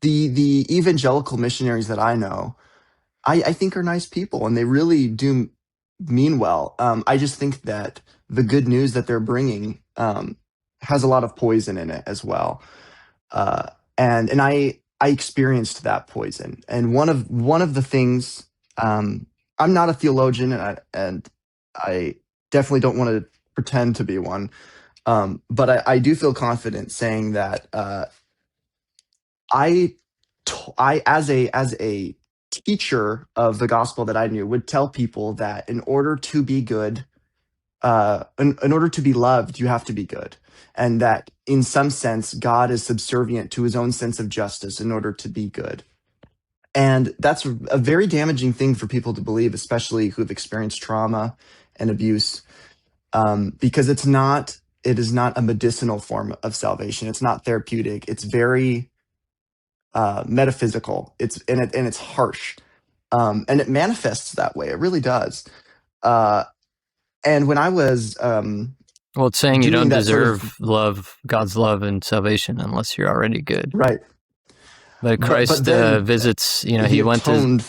the evangelical missionaries that I know, I think are nice people, and they really do mean well. I just think that the good news that they're bringing has a lot of poison in it as well. Uh, and I experienced that poison. And one of the things, I'm not a theologian, and I definitely don't want to pretend to be one. But I do feel confident saying that I I as a teacher of the gospel that I knew would tell people that in order to be good, in order to be loved, you have to be good. And that in some sense, God is subservient to his own sense of justice in order to be good. And that's a very damaging thing for people to believe, especially who've experienced trauma and abuse, because it is not a medicinal form of salvation. It's not therapeutic. It's very metaphysical. It's harsh, and it manifests that way. It really does. Uh, and when I was Well, it's saying you doing don't that sort deserve of God's love and salvation unless you're already good. right, But Christ then visits, he he went atoned. to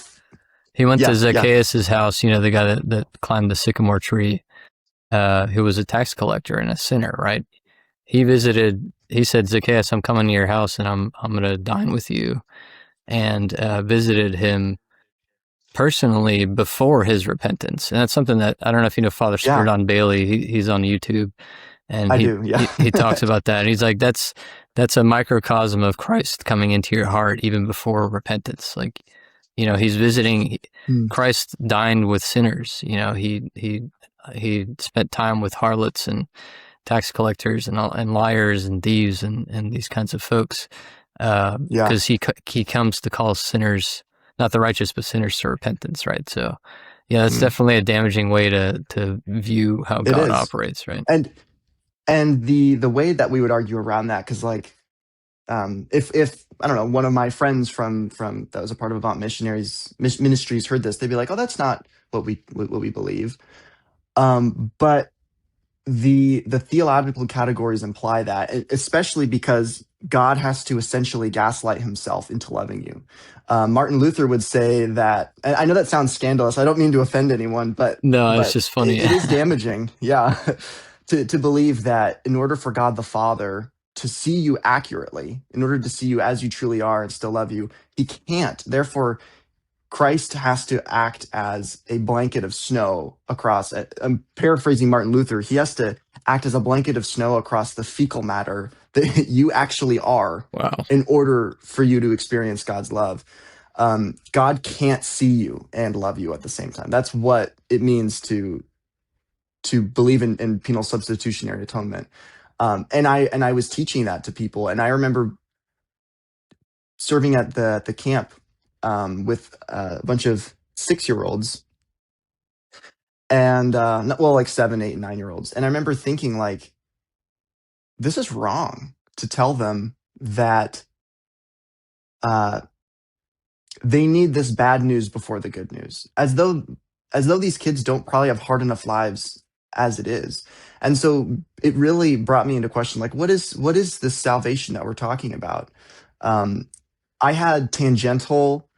Yeah, Zacchaeus' house, the guy that climbed the sycamore tree, who was a tax collector and a sinner, right? He said, Zacchaeus, I'm coming to your house and I'm going to dine with you, and visited him personally before his repentance. And that's something that, I don't know if you know Father yeah, Spiridon Bailey, he's on YouTube, and I do. Yeah, he talks about that. And he's like, that's a microcosm of Christ coming into your heart even before repentance. Like, he's visiting. Mm, Christ dined with sinners. He spent time with harlots and tax collectors and liars and thieves and these kinds of folks, yeah, because he comes to call sinners, not the righteous, but sinners to repentance, right? So, yeah, that's definitely a damaging way to view how it God is. operates, right? And the way that we would argue around that, because like, if I don't know, one of my friends from that was a part of Avant Ministries heard this, they'd be like, "Oh, that's not what we believe." But the theological categories imply that, especially because God has to essentially gaslight himself into loving you. Martin Luther would say that, and I know that sounds scandalous. I don't mean to offend anyone, but No, it's just funny. it is damaging. Yeah, to believe that in order for God the Father to see you accurately, in order to see you as you truly are and still love you, he can't. Therefore, Christ has to act as a blanket of snow across it. I'm paraphrasing Martin Luther. He has to act as a blanket of snow across the fecal matter that you actually are. Wow. In order for you to experience God's love. God can't see you and love you at the same time. That's what it means to believe in penal substitutionary atonement. And I was teaching that to people, and I remember serving at the camp with a bunch of 6-year-olds, and like 7, 8, and 9-year-olds. And I remember thinking, like, this is wrong to tell them that they need this bad news before the good news, as though these kids don't probably have hard enough lives as it is. And so it really brought me into question, like, what is this salvation that we're talking about? I had tangential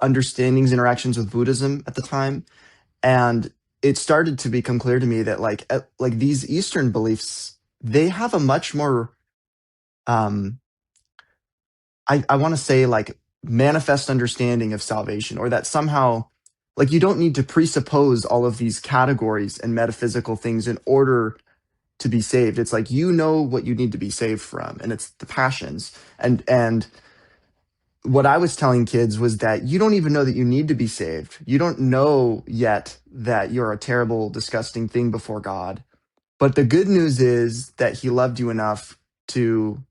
understandings, interactions with Buddhism at the time, and it started to become clear to me that like these Eastern beliefs, they have a much more I want to say, like, manifest understanding of salvation, or that somehow, like, you don't need to presuppose all of these categories and metaphysical things in order to be saved. It's like, what you need to be saved from, and it's the passions. And what I was telling kids was that you don't even know that you need to be saved. You don't know yet that you're a terrible, disgusting thing before God. But the good news is that he loved you enough to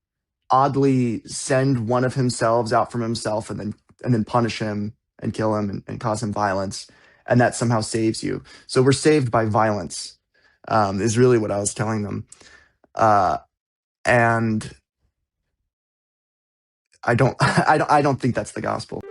oddly send one of himself out from himself, and then punish him and kill him and cause him violence. And that somehow saves you. So we're saved by violence, is really what I was telling them. And I don't think that's the gospel.